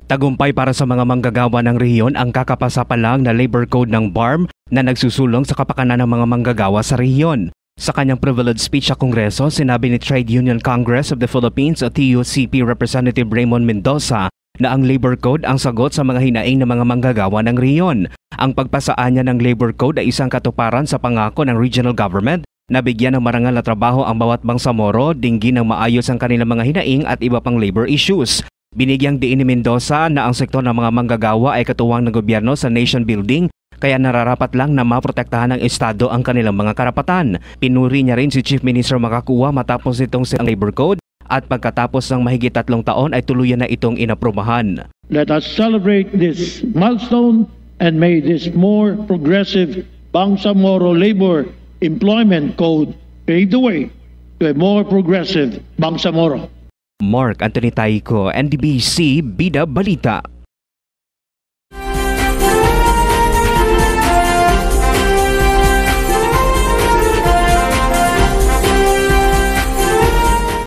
Tagumpay para sa mga manggagawa ng rehiyon ang kakapasa pa lang na labor code ng BARM na nagsusulong sa kapakanan ng mga manggagawa sa rehiyon. Sa kanyang privilege speech sa Kongreso, sinabi ni Trade Union Congress of the Philippines o TUCP Representative Raymond Mendoza na ang labor code ang sagot sa mga hinaing ng mga manggagawa ng rehiyon. Ang pagpasaan niya ng labor code ay isang katuparan sa pangako ng regional government na bigyan ng marangal na trabaho ang bawat bangsamoro, dinggin ng maayos ang kanilang mga hinaing at iba pang labor issues. Binigyang diin ni Mendoza na ang sektor ng mga manggagawa ay katuwang ng gobyerno sa nation building kaya nararapat lang na maprotektahan ng Estado ang kanilang mga karapatan. Pinuri niya rin si Chief Minister Makakuwa matapos itong sa labor code at pagkatapos ng mahigit 3 taon ay tuluyan na itong inaprubahan. Let us celebrate this milestone and may this more progressive Bangsamoro Labor Employment Code pave the way to a more progressive Bangsamoro. Mark Anthony Taico, NDBC Bida Balita.